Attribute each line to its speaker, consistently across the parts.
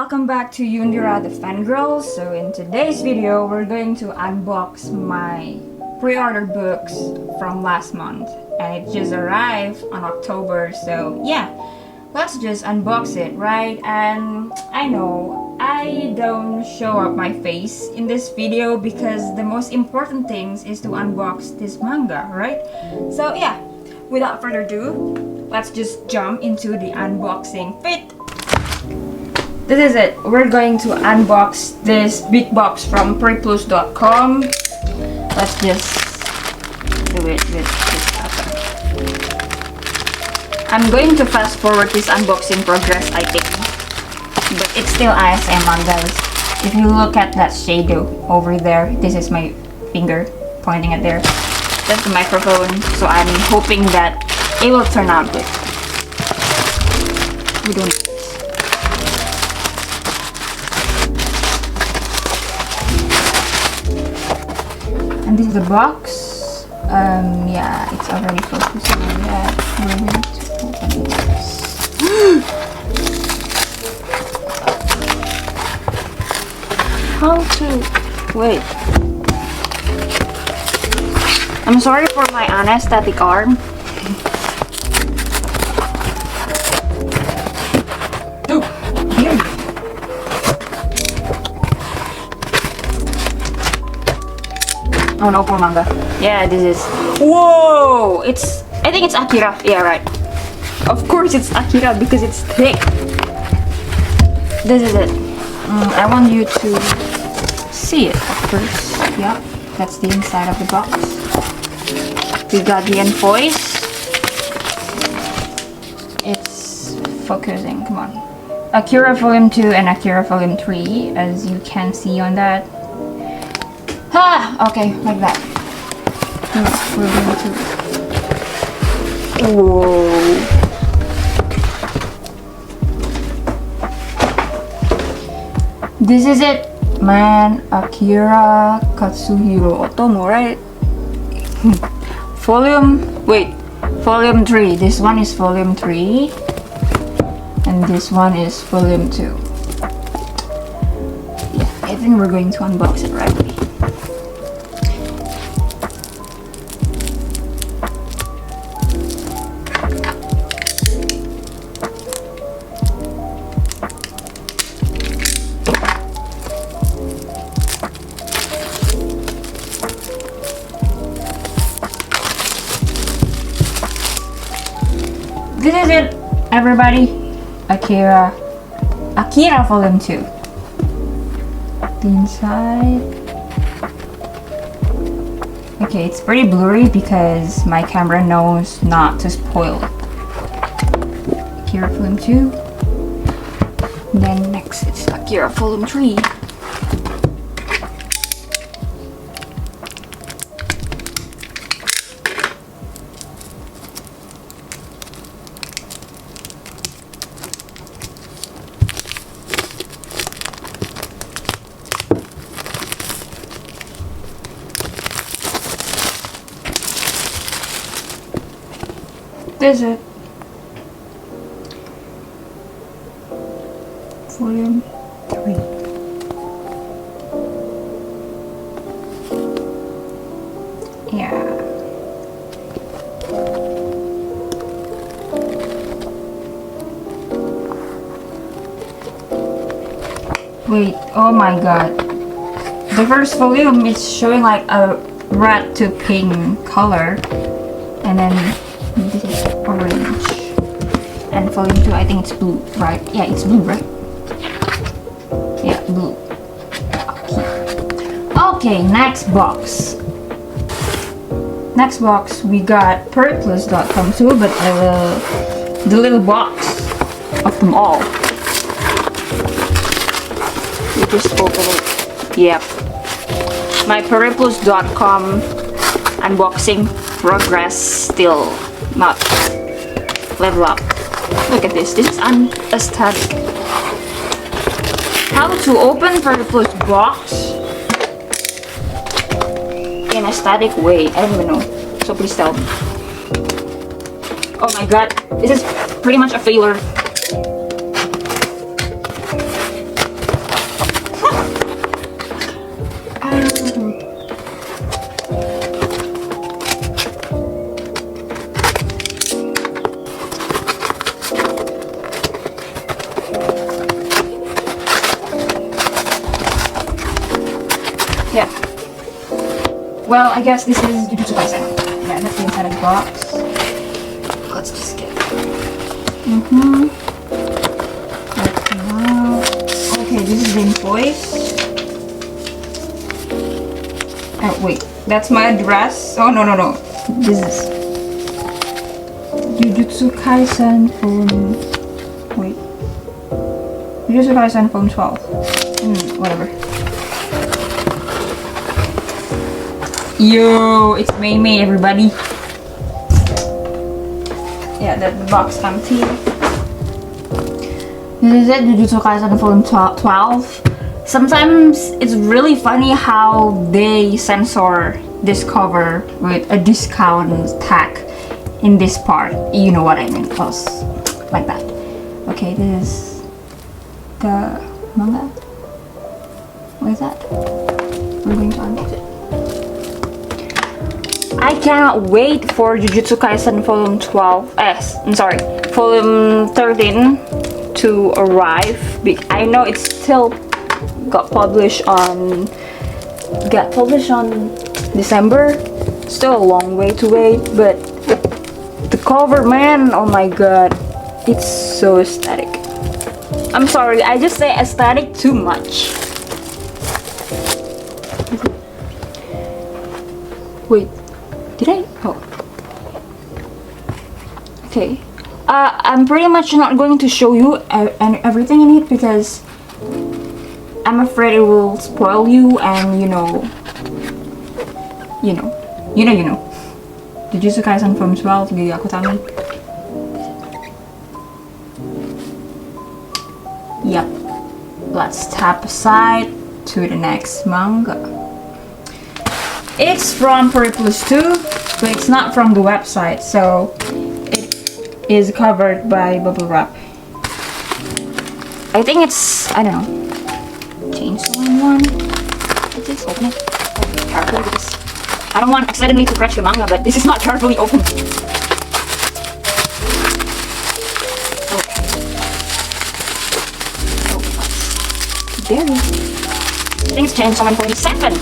Speaker 1: welcome back to Yundira the Fangirl. So in today's video, we're going to unbox my pre-ordered books from last month. And it just arrived on October, so yeah, let's just unbox it, right? And I know I don't show up my face in this video because the most important thing is to unbox this manga, right? So yeah, without further ado, let's just jump into the unboxing fit. This is it. We're going to unbox this big box from Periplus.com. Let's just do it with this button. I'm going to fast forward this unboxing progress, I think. But it's still ASMR, guys. If you look at that shadow over there, this is my finger pointing at there. That's the microphone, so I'm hoping that it will turn out good. We don't. And this is the box. Yeah, it's already focusing on that. We're going to open this. How to wait? I'm sorry for my anesthetic arm. Oh no, poor manga. Yeah, this is. Whoa! I think it's Akira. Yeah, right. Of course it's Akira because it's thick. This is it. I want you to see it first. Yeah, that's the inside of the box. We got the invoice. It's focusing. Come on. Akira Vol.2 and Akira Vol.3, as you can see on that. Okay, like that. We're going to. Whoa. This is it, man. Akira Katsuhiro Otomo, right? Volume 3. This one is volume 3, and this one is volume 2. Yeah, I think we're going to unbox it right away. This is it, everybody. Akira Volume 2. The inside. Okay, it's pretty blurry because my camera knows not to spoil it. Akira Volume 2. Then next it's Akira Volume 3. This is it. Volume 3. Yeah. Wait, oh my god. The first volume is showing like a red to pink color. And then this is orange. And volume 2, I think it's blue, right? Yeah, it's blue, right? Yeah, blue. Okay, next box. Next box, we got Periplus.com too, but the little box of them all. We just open it. Yep. My Periplus.com unboxing progress still not level up. Look at this. This is aesthetic. How to open Periplus box in a static way? I don't even know. So please tell me. Oh my god, this is pretty much a failure. Well, I guess this is Jujutsu Kaisen. Yeah, that's the inside of the box. Let's just get it. Wow. Okay, this is the invoice. Oh, wait. That's my address. Oh, no. This is Jujutsu Kaisen Volume... Wait. Jujutsu Kaisen Volume 12. Whatever. Yo, it's May, everybody. Yeah, the box empty. This is it, Jujutsu Kaisen Volume 12. Sometimes it's really funny how they censor this cover with a discount tag in this part. You know what I mean, like that. Okay, this is the manga. What is that? We're going to unbox it. I cannot wait for Jujutsu Kaisen Volume 13 to arrive. I know it's still got published on December. Still a long way to wait, but the cover, man, oh my god, it's so aesthetic. I'm sorry, I just say aesthetic too much. Wait, did I? Oh. Okay. I'm pretty much not going to show you everything in it because I'm afraid it will spoil you, and you know. Jujutsu Kaisen from 12, Akutami. Yep. Let's tap aside to the next manga. It's from Periplus 2, but it's not from the website, so it is covered by bubble wrap. I think it's, I don't know, chainsaw one. Let's just open it. Okay, carefully because I don't want accidentally to crash the manga, but this is not carefully opened. Okay. There it is. I think it's Chainsaw Man 7.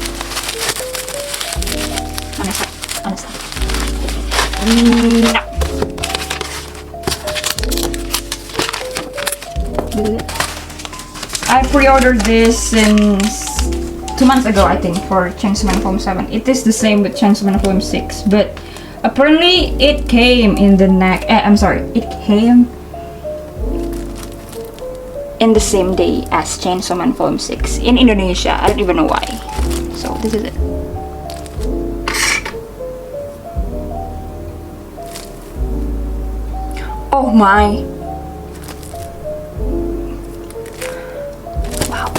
Speaker 1: Honestly. No. I pre-ordered this since 2 months ago, I think, for Chainsaw Man 7. It is the same with Chainsaw Man 6, but apparently it came in the it came in the same day as Chainsaw Man 6 in Indonesia. I don't even know why. So this is it. Oh my! Wow.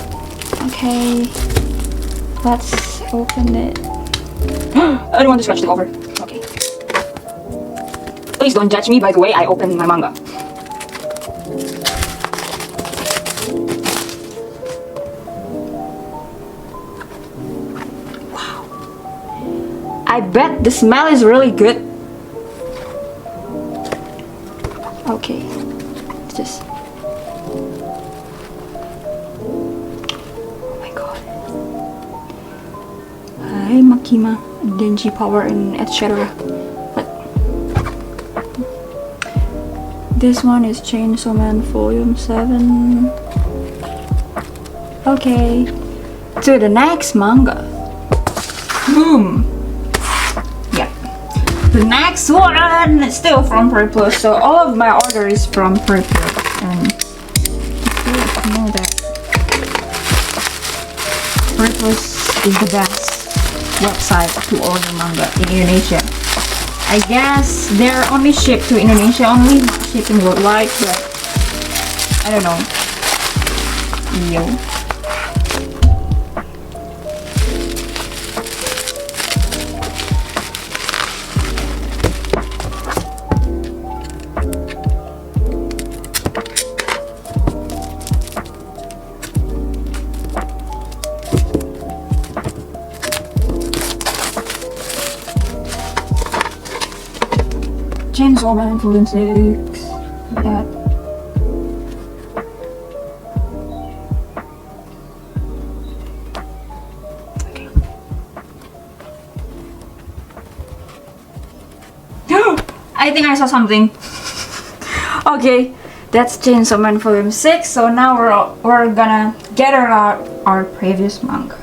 Speaker 1: Okay. Let's open it. I don't want to scratch the cover. Okay. Please don't judge me by the way I open my manga. Wow. I bet the smell is really good. Okay. It's just... makima, denji power, and etc. But this one is Chainsaw Man Volume 7. Okay, to the next manga. Boom. Yeah, the next one is still from Periplus. So all of my order is from Periplus, and you know that Periplus is the best website to order manga in Indonesia. I guess they're only shipped to Indonesia only, not shipping worldwide, but I don't know. Yo. Chainsaw Man 6. Yeah. Okay. I saw something. Okay, that's Chainsaw Man Volume 6. So now we're gonna gather out our previous manga.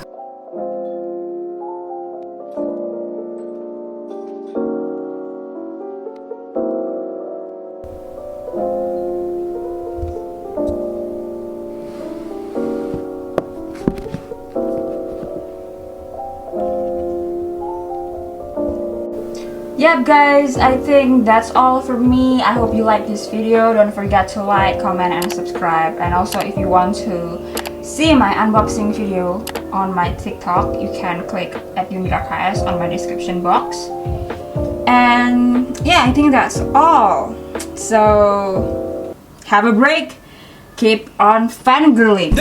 Speaker 1: Yep guys, I think that's all for me. I hope you like this video. Don't forget to like, comment, and subscribe. And also if you want to see my unboxing video on my TikTok, you can click at Yundira on my description box. And yeah, I think that's all. So have a break. Keep on fangirling.